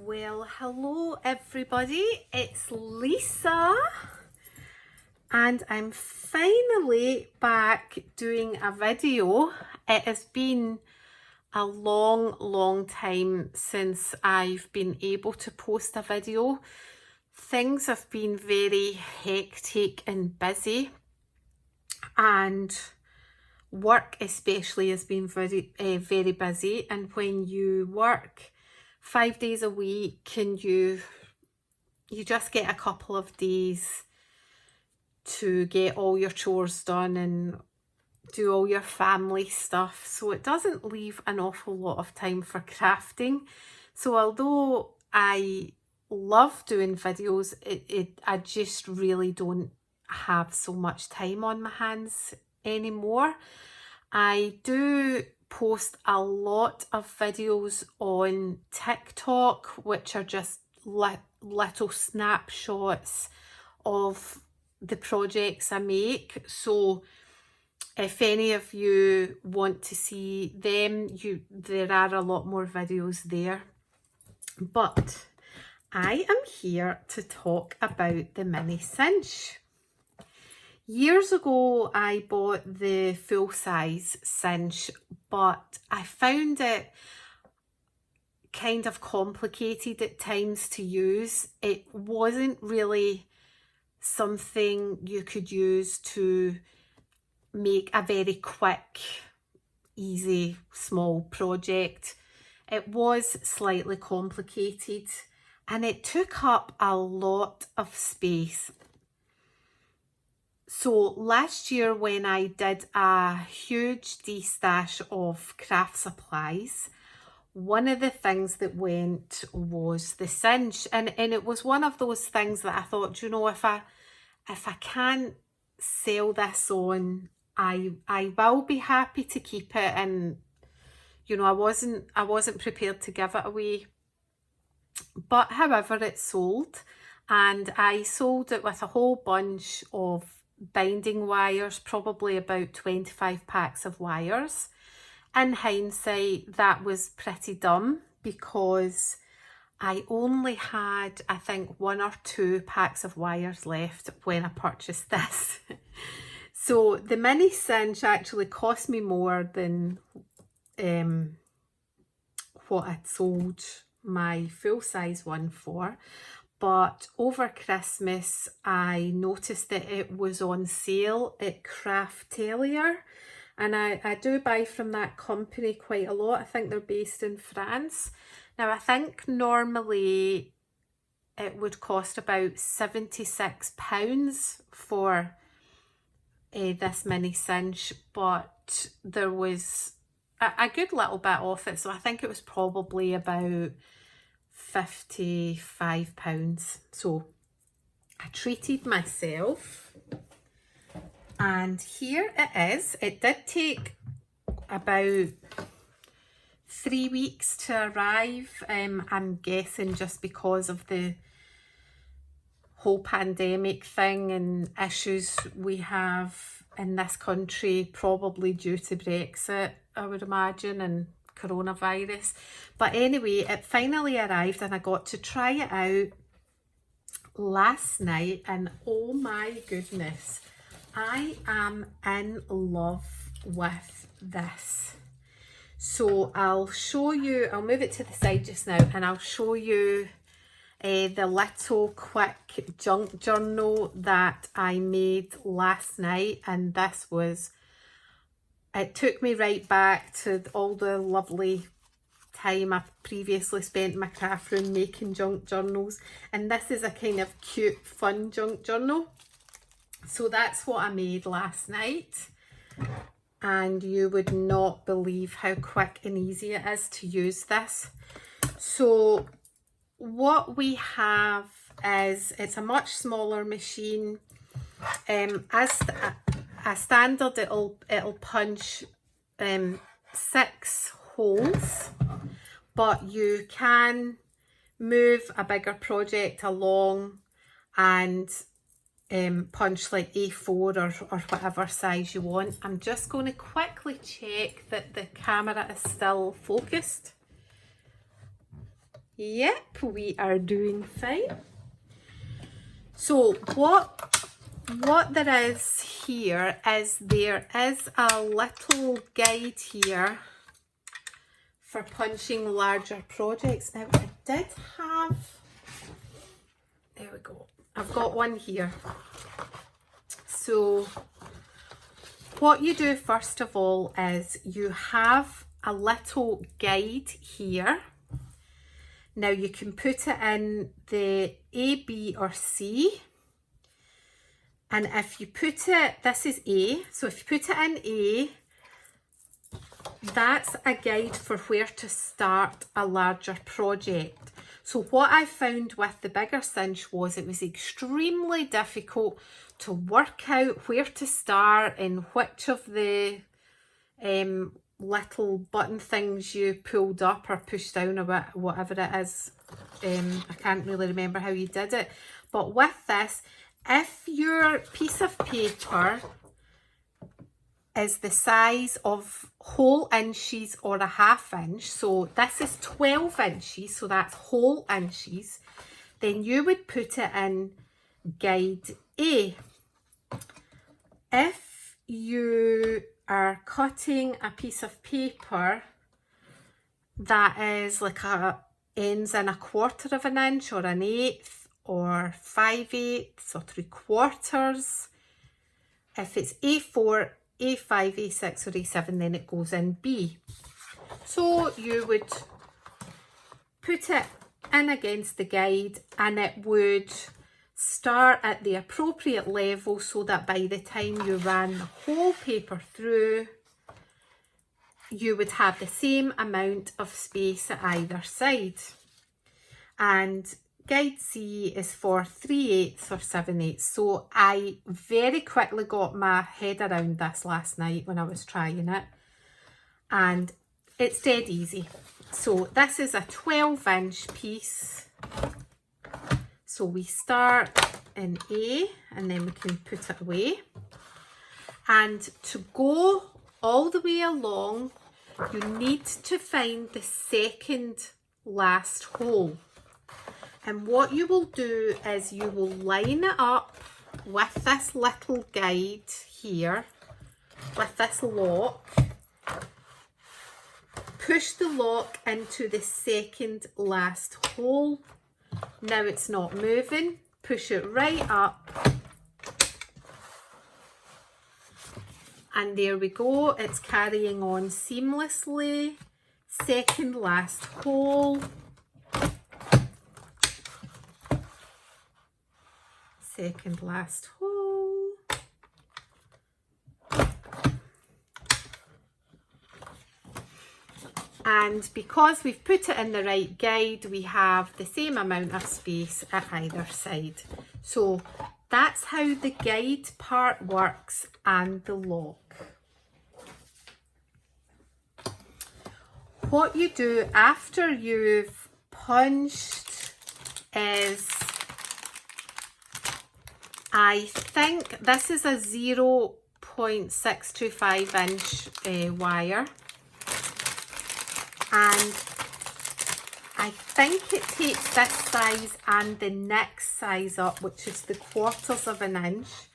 Well, hello everybody, it's Lisa and I'm finally back doing a video. It has been a long time since I've been able to post a video. Things have been very hectic and busy, and work especially has been very busy. And when you work 5 days a week and you just get a couple of days to get all your chores done and do all your family stuff, so it doesn't leave an awful lot of time for crafting. So although I love doing videos, I just really don't have so much time on my hands anymore. I do post a lot of videos on TikTok, which are just little snapshots of the projects I make. So if any of you want to see them, there are a lot more videos there. But I am here to talk about the Mini Cinch. Years ago, I bought the full-size cinch, but I found it kind of complicated at times to use. It wasn't really something you could use to make a very quick, easy, small project. It was slightly complicated and it took up a lot of space. So last year, when I did a huge de-stash of craft supplies, one of the things that went was the cinch, and it was one of those things that I thought, you know, if I can't sell this on, I will be happy to keep it. And you know, I wasn't prepared to give it away. But however, it sold, and I sold it with a whole bunch of binding wires, probably about 25 packs of wires. In hindsight, that was pretty dumb because I only had, I think, 1 or 2 packs of wires left when I purchased this. So the Mini Cinch actually cost me more than what I'd sold my full-size one for. But over Christmas, I noticed that it was on sale at Craftelier, and I do buy from that company quite a lot. I think they're based in France. Now, I think normally it would cost about £76 for this Mini Cinch, but there was a good little bit off it, so I think it was probably about £55. So I treated myself, and here it is. It did take about 3 weeks to arrive. I'm guessing just because of the whole pandemic thing and issues we have in this country, probably due to Brexit, I would imagine, and coronavirus. But anyway, it finally arrived and I got to try it out last night, and oh my goodness, I am in love with this. So I'll show you, I'll move it to the side just now, and I'll show you the little quick junk journal that I made last night. And this was, it took me right back to all the lovely time I've previously spent in my craft room making junk journals. And this is a kind of cute, fun junk journal. So that's what I made last night. And you would not believe how quick and easy it is to use this. So what we have is, it's a much smaller machine. As a standard, it'll punch 6 holes, but you can move a bigger project along and punch like A4 or whatever size you want. I'm just going to quickly check that the camera is still focused. Yep, we are doing fine. So what there is here is there is a little guide here for punching larger projects. Now I did have, there we go, I've got one here. So what you do first of all is you have a little guide here. Now you can put it in the A, B or C. And if you put it, this is A, so if you put it in A, that's a guide for where to start a larger project. So what I found with the bigger cinch was it was extremely difficult to work out where to start and which of the little button things you pulled up or pushed down or whatever it is. I can't really remember how you did it. But with this, if your piece of paper is the size of whole inches or a half inch, so this is 12 inches, so that's whole inches, then you would put it in guide A. If you are cutting a piece of paper that is like ends in 1/4 of an inch or an eighth or 5/8 or 3/4, if it's A4, A5, A6 or A7, then it goes in B. So you would put it in against the guide and it would start at the appropriate level so that by the time you ran the whole paper through, you would have the same amount of space at either side. And guide C is for 3/8 or 7/8. So I very quickly got my head around this last night when I was trying it. And it's dead easy. So this is a 12-inch piece. So we start in A and then we can put it away. And to go all the way along, you need to find the second last hole. And what you will do is you will line it up with this little guide here, with this lock. Push the lock into the second last hole. Now it's not moving. Push it right up. And there we go. It's carrying on seamlessly. Second last hole. Second last hole. And because we've put it in the right guide, we have the same amount of space at either side. So that's how the guide part works and the lock. What you do after you've punched is, I think this is a 0.625 inch wire, and I think it takes this size and the next size up, which is the 1/4 of an inch.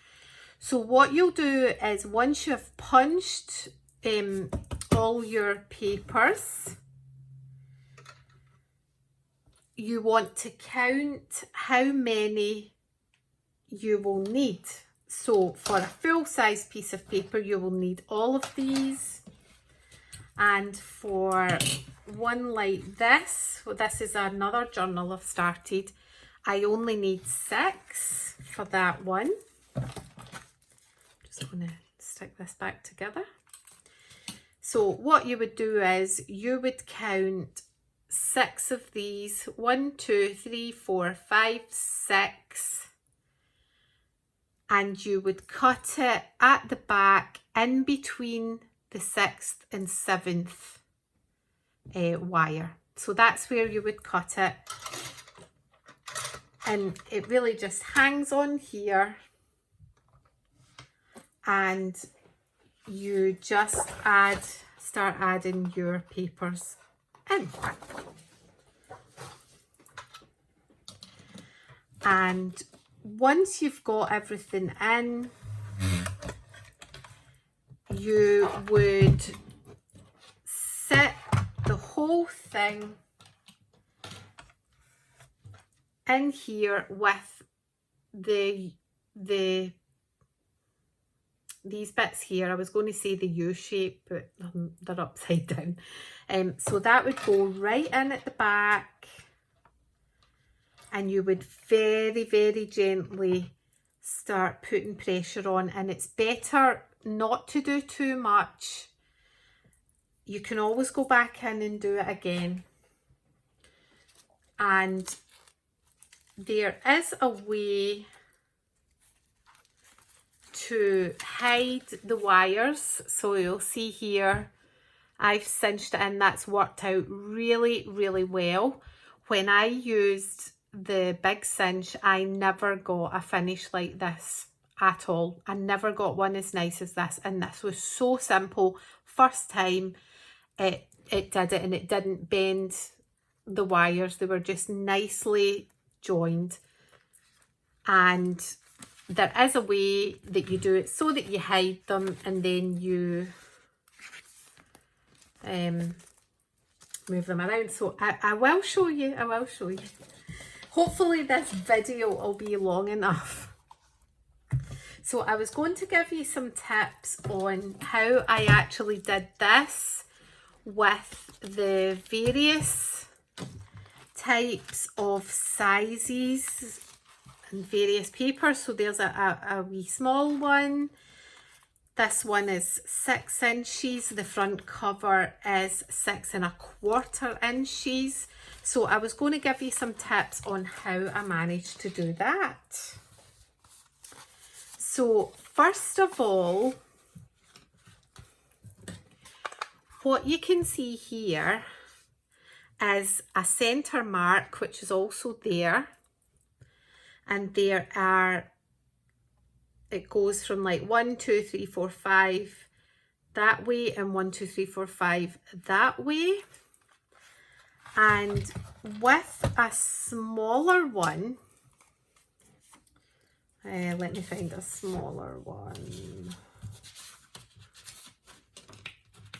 So what you'll do is once you've punched all your papers, you want to count how many you will need. So for a full-size piece of paper, you will need all of these. And for one like this, well, this is another journal I've started, I only need 6 for that one. Just going to stick this back together. So what you would do is you would count 6 of these. 1, 2, 3, 4, 5, 6. And you would cut it at the back in between the 6th and 7th wire. So that's where you would cut it. And it really just hangs on here. And you just start adding your papers in. And once you've got everything in, you would sit the whole thing in here with these bits here. I was going to say the U shape, but they're upside down. So that would go right in at the back, and you would very, very gently start putting pressure on. And it's better not to do too much. You can always go back in and do it again. And there is a way to hide the wires. So you'll see here, I've cinched it in. That's worked out really, really well. When I used the big cinch, I never got a finish like this at all. I never got one as nice as this, and this was so simple. First time it did it, and it didn't bend the wires. They were just nicely joined. And there is a way that you do it so that you hide them, and then you move them around. So I will show you. Hopefully this video will be long enough. So I was going to give you some tips on how I actually did this with the various types of sizes and various papers. So there's a wee small one. This one is 6 inches. The front cover is 6¼ inches. So I was going to give you some tips on how I managed to do that. So first of all, what you can see here is a centre mark, which is also there. And there are, it goes from like 1, 2, 3, 4, 5 that way, and 1, 2, 3, 4, 5 that way. And with a smaller one, let me find a smaller one.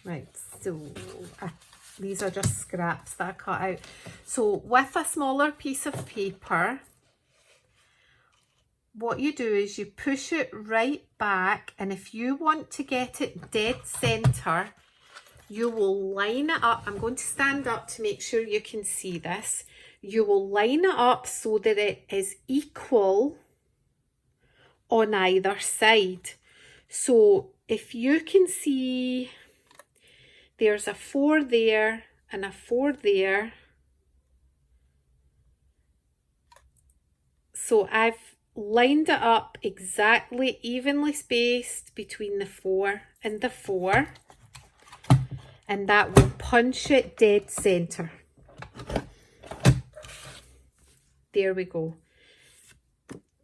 Right, so these are just scraps that I cut out. So with a smaller piece of paper, what you do is you push it right back, and if you want to get it dead centre, you will line it up. I'm going to stand up to make sure you can see this. You will line it up so that it is equal on either side. So if you can see, there's a 4 there and a 4 there. So I've lined it up exactly evenly spaced between the 4 and the 4. And that will punch it dead centre. There we go.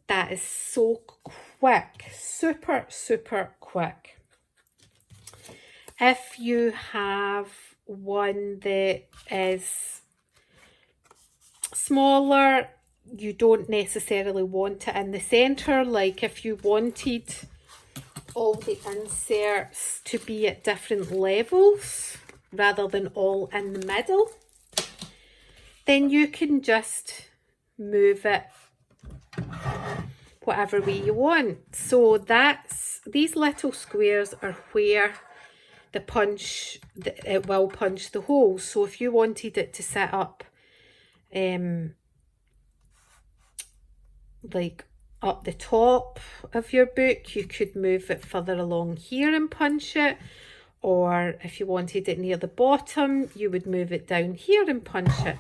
That is so quick, super, super quick. If you have one that is smaller, you don't necessarily want it in the centre. Like if you wanted all the inserts to be at different levels rather than all in the middle, then you can just move it whatever way you want. So that's, these little squares are where the punch, it will punch the holes. So if you wanted it to set up like up the top of your book, you could move it further along here and punch it. Or if you wanted it near the bottom, you would move it down here and punch it.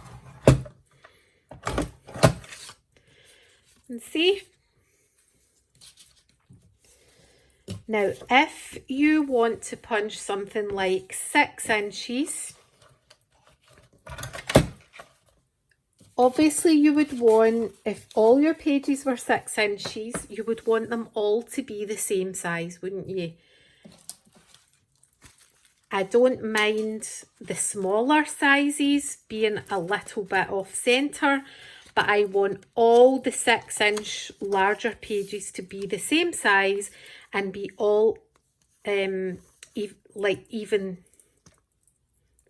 And see? Now, if you want to punch something like 6 inches, obviously you would want, if all your pages were 6 inches, you would want them all to be the same size, wouldn't you? I don't mind the smaller sizes being a little bit off centre, but but I want all the 6-inch larger pages to be the same size and be all even,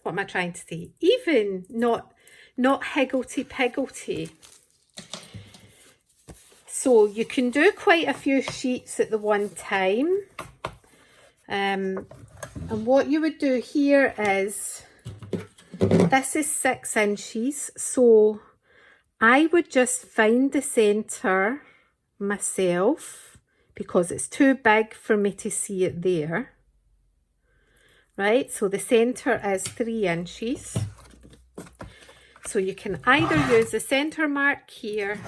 what am I trying to say? Even, not higgledy-piggledy. So you can do quite a few sheets at the one time. And what you would do here is, this is 6 inches, so I would just find the centre myself because it's too big for me to see it there. Right, so the centre is 3 inches. So you can either use the centre mark here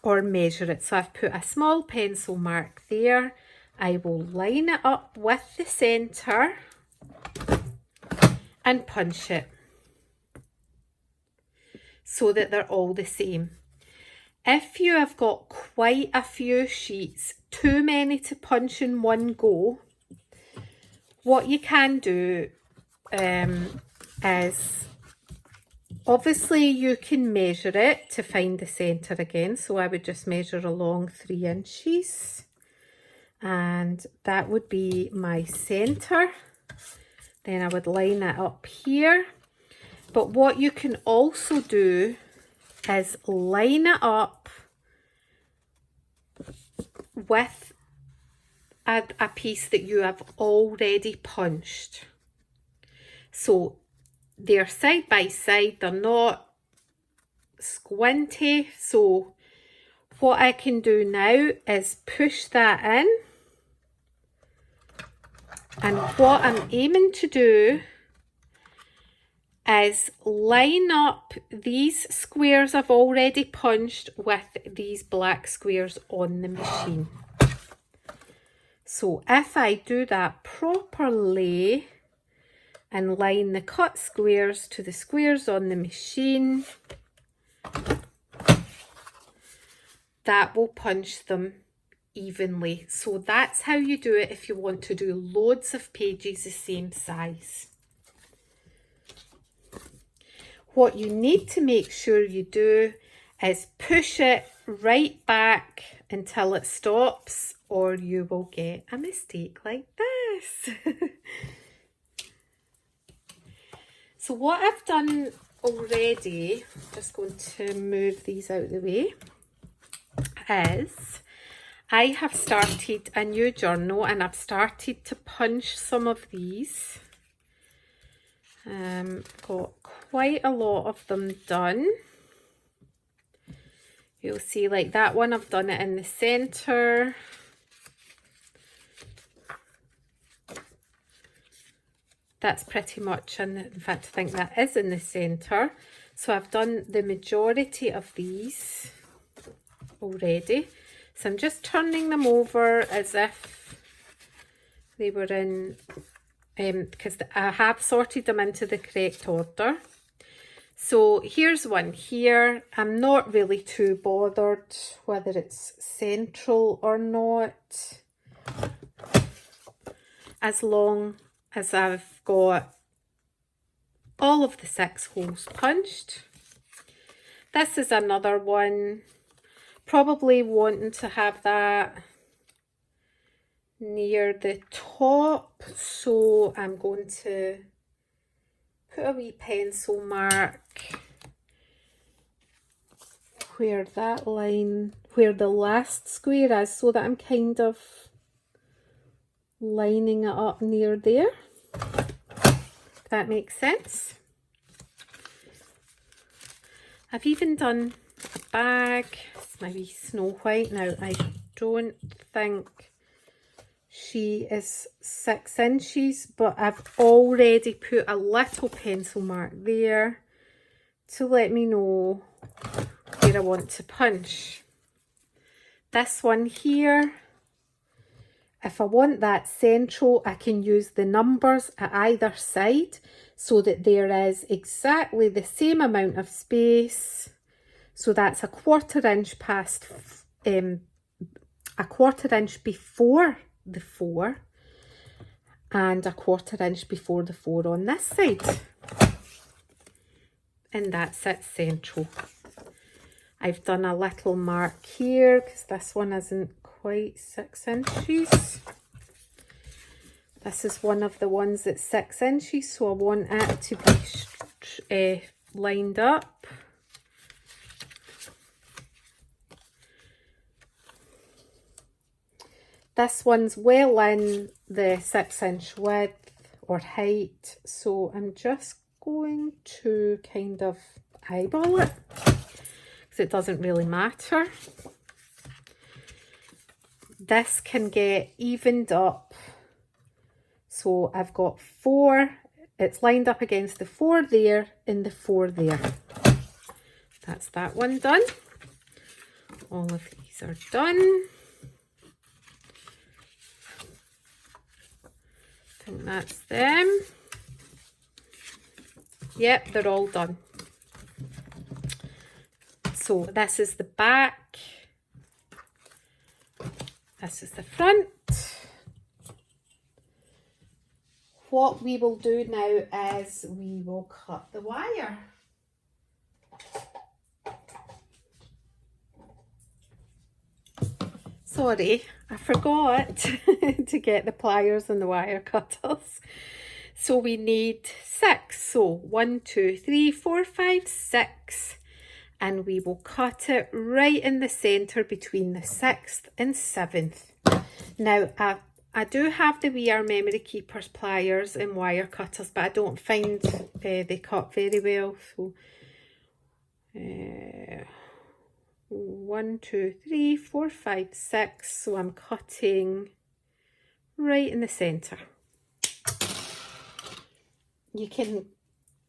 or measure it. So I've put a small pencil mark there. I will line it up with the centre and punch it so that they're all the same. If you have got quite a few sheets, too many to punch in one go, what you can do is, obviously you can measure it to find the centre again. So I would just measure along 3 inches and that would be my centre. Then I would line it up here. But what you can also do is line it up with a piece that you have already punched. So they're side by side, they're not squinty. So what I can do now is push that in. And what I'm aiming to do is line up these squares I've already punched with these black squares on the machine. So if I do that properly and line the cut squares to the squares on the machine, that will punch them evenly. So that's how you do it if you want to do loads of pages the same size. What you need to make sure you do is push it right back until it stops, or you will get a mistake like this. So what I've done already, just going to move these out of the way, is I have started a new journal and I've started to punch some of these. Got quite a lot of them done. You'll see like that one, I've done it in the centre. That's pretty much, in fact I think that is in the centre. So I've done the majority of these already. So I'm just turning them over as if they were in, because I have sorted them into the correct order. So here's one here. I'm not really too bothered whether it's central or not, as long as I've got all of the 6 holes punched. This is another one, probably wanting to have that near the top, so I'm going to put a wee pencil mark where that line, where the last square is, so that I'm kind of lining it up near there, if that makes sense. I've even done a bag. It's my wee Snow White. Now I don't think she is 6 inches, but I've already put a little pencil mark there to let me know where I want to punch. This one here, if I want that central, I can use the numbers at either side so that there is exactly the same amount of space. So that's a 1/4 inch past, a 1/4 inch before the 4 and a 1/4 inch before the 4 on this side. and that sits central. I've done a little mark here because this one isn't quite 6 inches. This is one of the ones that's 6 inches, so I want it to be lined up. This one's well in the 6 inch width or height, so I'm just going to kind of eyeball it because it doesn't really matter. This can get evened up. So I've got 4, it's lined up against the 4 there and the 4 there. That's that one done. All of these are done. I think that's them. Yep, they're all done. So this is the back. This is the front. What we will do now is we will cut the wire. Sorry, I forgot to get the pliers and the wire cutters. So we need 6. So 1, 2, 3, 4, 5, 6. And we will cut it right in the centre between the 6th and 7th. Now, I do have the We Are Memory Keepers pliers and wire cutters, but I don't find they cut very well. So 1, 2, 3, 4, 5, 6. So I'm cutting right in the centre. You can,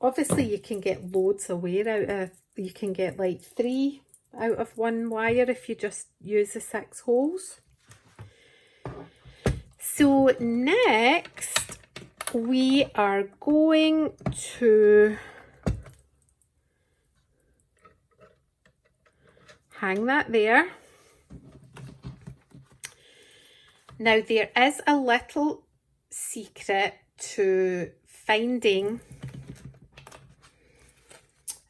obviously you can get loads of wear out of, you can get like 3 out of 1 wire if you just use the 6 holes. So next we are going to hang that there. Now there is a little secret to finding,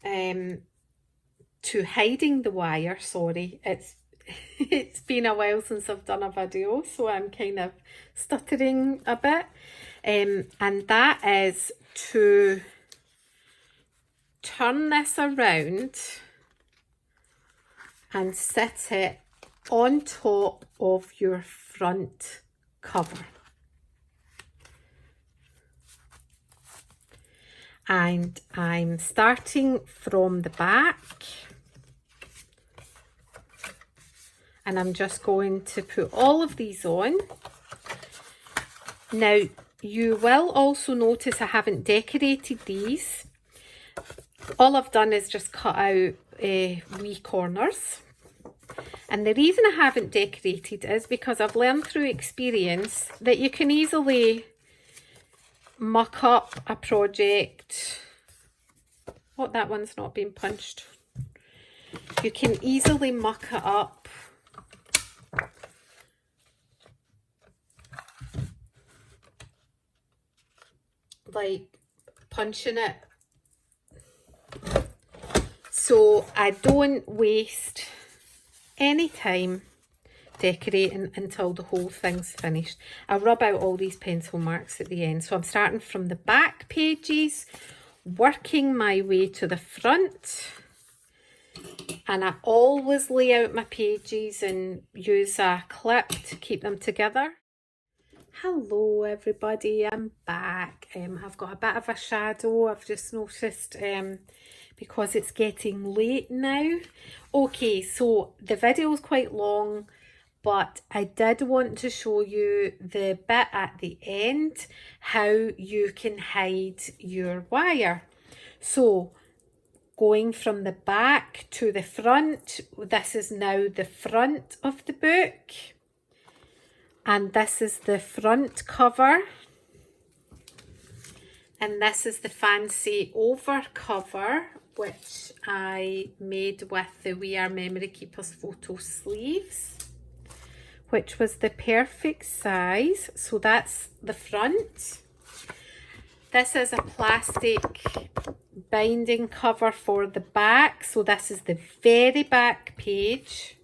to hiding the wire. Sorry, it's been a while since I've done a video, so I'm kind of stuttering a bit, and that is to turn this around and sit it on top of your front cover. And I'm starting from the back, and I'm just going to put all of these on. Now you will also notice I haven't decorated these. All I've done is just cut out wee corners. And the reason I haven't decorated is because I've learned through experience that you can easily muck up a project. What, that one's not been punched. You can easily muck it up like punching it. So I don't waste any time decorating until the whole thing's finished. I rub out all these pencil marks at the end. So I'm starting from the back pages, working my way to the front, and I always lay out my pages and use a clip to keep them together. Hello everybody, I'm back. I've got a bit of a shadow, I've just noticed, because it's getting late now. Okay, so the video is quite long, but I did want to show you the bit at the end, how you can hide your wire. So going from the back to the front, this is now the front of the book. And this is the front cover. And this is the fancy over cover, which I made with the We Are Memory Keepers photo sleeves, which was the perfect size. So that's the front. This is a plastic binding cover for the back. So this is the very back page,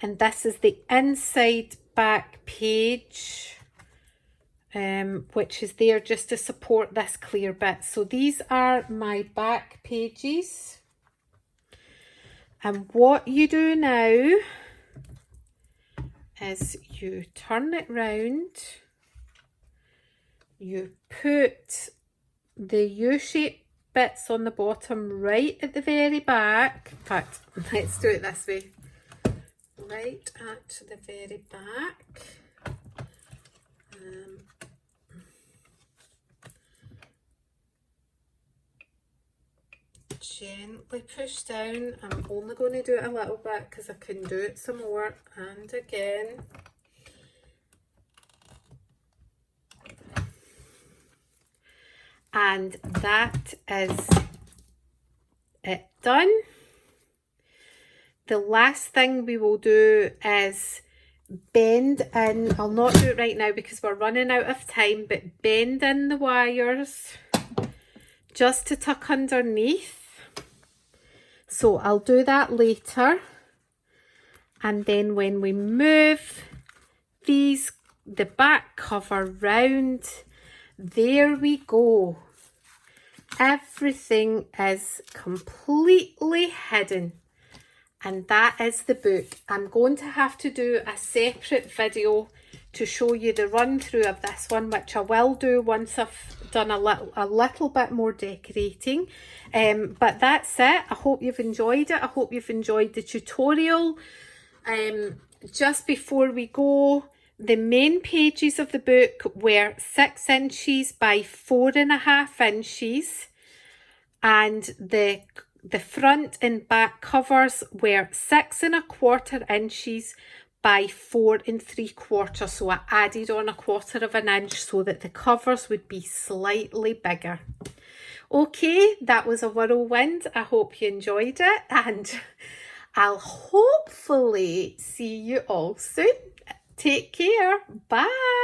and this is the inside back page, which is there just to support this clear bit. So these are my back pages. And what you do now is you turn it round, you put the U-shaped bits on the bottom right at the very back. In fact, let's do it this way. Right at the very back. Gently push down. I'm only going to do it a little bit because I can do it some more, and again. And that is it done. The last thing we will do is bend in. I'll not do it right now because we're running out of time, but bend in the wires just to tuck underneath. So I'll do that later. And then when we move the back cover round, there we go. Everything is completely hidden. And that is the book. I'm going to have to do a separate video to show you the run through of this one, which I will do once I've done a little bit more decorating. But that's it. I hope you've enjoyed it. I hope you've enjoyed the tutorial. Just before we go, the main pages of the book were 6 inches by 4.5 inches, and the front and back covers were 6.25 inches by 4 3/4. So I added on 1/4 of an inch so that the covers would be slightly bigger. Okay, that was a whirlwind. I hope you enjoyed it, and I'll hopefully see you all soon. Take care. Bye.